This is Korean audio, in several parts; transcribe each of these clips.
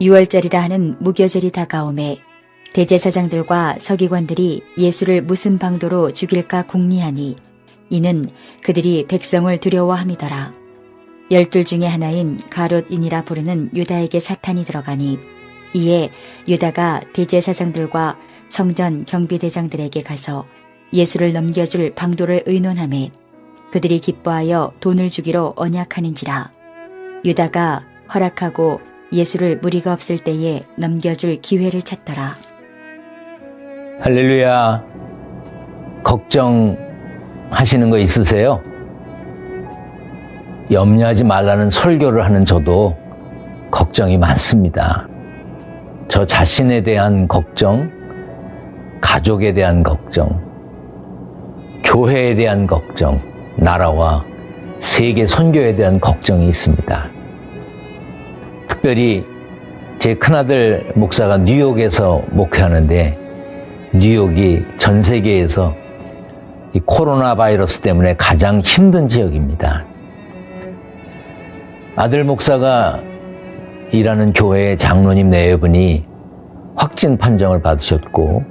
유월절이라 하는 무교절이 다가오매 대제사장들과 서기관들이 예수를 무슨 방도로 죽일까 궁리하니 이는 그들이 백성을 두려워함이더라. 12 중에 하나인 가롯인이라 부르는 유다에게 사탄이 들어가니 이에 유다가 대제사장들과 성전 경비대장들에게 가서 예수를 넘겨줄 방도를 의논하매 그들이 기뻐하여 돈을 주기로 언약하는지라. 유다가 허락하고 예수를 무리가 없을 때에 넘겨줄 기회를 찾더라. 할렐루야. 걱정하시는 거 있으세요? 염려하지 말라는 설교를 하는 저도 걱정이 많습니다. 저 자신에 대한 걱정, 가족에 대한 걱정, 교회에 대한 걱정, 나라와 세계 선교에 대한 걱정이 있습니다. 특별히 제 큰아들 목사가 뉴욕에서 목회하는데 뉴욕이 전 세계에서 이 코로나 바이러스 때문에 가장 힘든 지역입니다. 아들 목사가 일하는 교회의 장로님 네분이 확진 판정을 받으셨고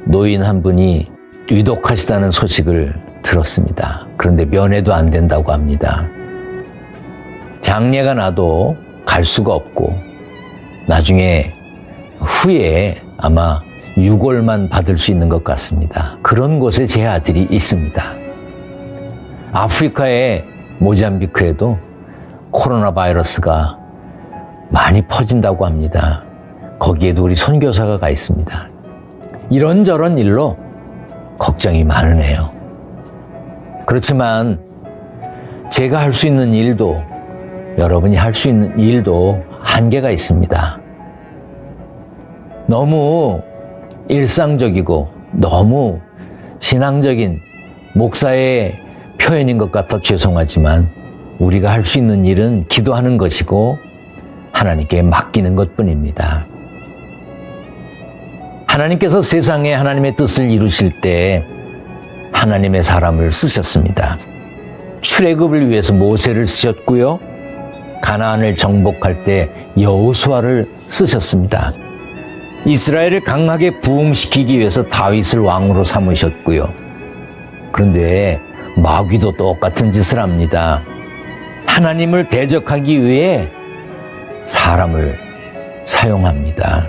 노인 한 분이 위독하시다는 소식을 들었습니다. 그런데 면회도 안 된다고 합니다. 장례가 나도 갈 수가 없고 나중에 후에 아마 유골만 받을 수 있는 것 같습니다. 그런 곳에 제 아들이 있습니다. 아프리카의 모잠비크에도 코로나 바이러스가 많이 퍼진다고 합니다. 거기에도 우리 선교사가 가 있습니다. 이런저런 일로 걱정이 많으네요. 그렇지만 제가 할 수 있는 일도 여러분이 할 수 있는 일도 한계가 있습니다. 너무 일상적이고 너무 신앙적인 목사의 표현인 것 같아 죄송하지만 우리가 할 수 있는 일은 기도하는 것이고 하나님께 맡기는 것뿐입니다. 하나님께서 세상에 하나님의 뜻을 이루실 때 하나님의 사람을 쓰셨습니다. 출애굽을 위해서 모세를 쓰셨고요. 가나안을 정복할 때 여호수아를 쓰셨습니다. 이스라엘을 강하게 부흥시키기 위해서 다윗을 왕으로 삼으셨고요. 그런데 마귀도 똑같은 짓을 합니다. 하나님을 대적하기 위해 사람을 사용합니다.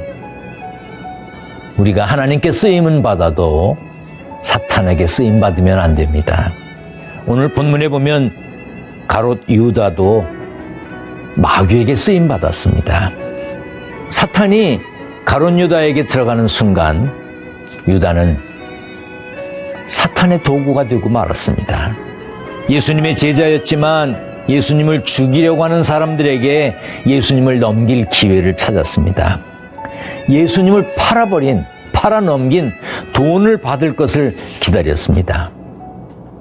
우리가 하나님께 쓰임은 받아도 사탄에게 쓰임 받으면 안 됩니다. 오늘 본문에 보면 가롯 유다도 마귀에게 쓰임 받았습니다. 사탄이 가롯 유다에게 들어가는 순간 유다는 사탄의 도구가 되고 말았습니다. 예수님의 제자였지만 예수님을 죽이려고 하는 사람들에게 예수님을 넘길 기회를 찾았습니다. 예수님을 팔아넘긴 돈을 받을 것을 기다렸습니다.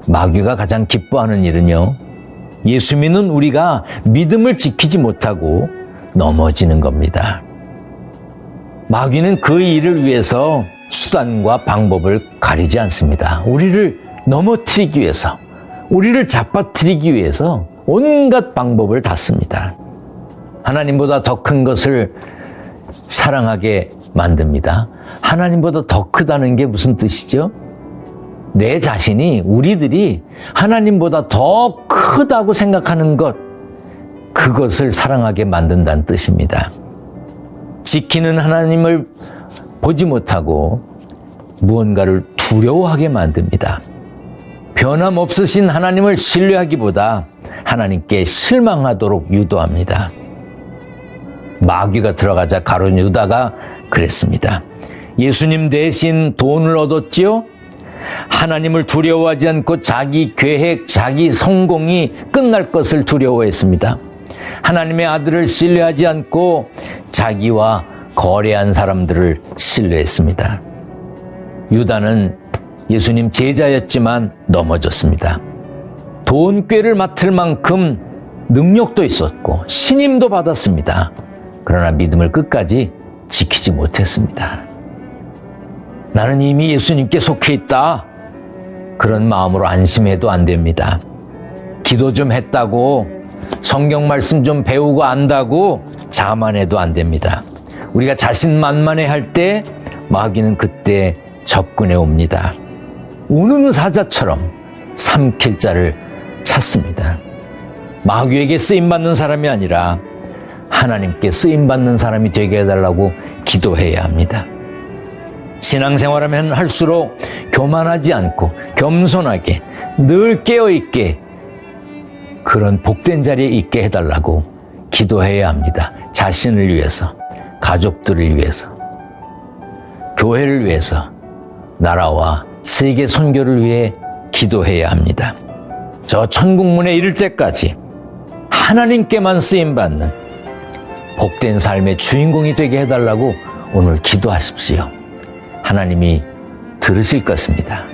마귀가 가장 기뻐하는 일은요, 예수 믿는 우리가 믿음을 지키지 못하고 넘어지는 겁니다. 마귀는 그 일을 위해서 수단과 방법을 가리지 않습니다. 우리를 넘어뜨리기 위해서, 우리를 잡아뜨리기 위해서 온갖 방법을 다 씁니다. 하나님보다 더 큰 것을 사랑하게 만듭니다. 하나님보다 더 크다는 게 무슨 뜻이죠? 내 자신이, 우리들이 하나님보다 더 크다고 생각하는 것, 그것을 사랑하게 만든다는 뜻입니다. 지키는 하나님을 보지 못하고 무언가를 두려워하게 만듭니다. 변함없으신 하나님을 신뢰하기보다 하나님께 실망하도록 유도합니다. 마귀가 들어가자 가룟 유다가 그랬습니다. 예수님 대신 돈을 얻었지요? 하나님을 두려워하지 않고 자기 계획, 자기 성공이 끝날 것을 두려워했습니다. 하나님의 아들을 신뢰하지 않고 자기와 거래한 사람들을 신뢰했습니다. 유다는 예수님 제자였지만 넘어졌습니다. 돈꾀를 맡을 만큼 능력도 있었고 신임도 받았습니다. 그러나 믿음을 끝까지 지키지 못했습니다. 나는 이미 예수님께 속해 있다. 그런 마음으로 안심해도 안 됩니다. 기도 좀 했다고, 성경 말씀 좀 배우고 안다고 자만해도 안 됩니다. 우리가 자신만만해 할 때 마귀는 그때 접근해 옵니다. 우는 사자처럼 삼킬 자를 찾습니다. 마귀에게 쓰임받는 사람이 아니라 하나님께 쓰임받는 사람이 되게 해달라고 기도해야 합니다. 신앙생활하면 할수록 교만하지 않고 겸손하게 늘 깨어있게 그런 복된 자리에 있게 해달라고 기도해야 합니다. 자신을 위해서, 가족들을 위해서, 교회를 위해서, 나라와 세계 선교를 위해 기도해야 합니다. 저 천국문에 이를 때까지 하나님께만 쓰임받는 복된 삶의 주인공이 되게 해달라고 오늘 기도하십시오. 하나님이 들으실 것입니다.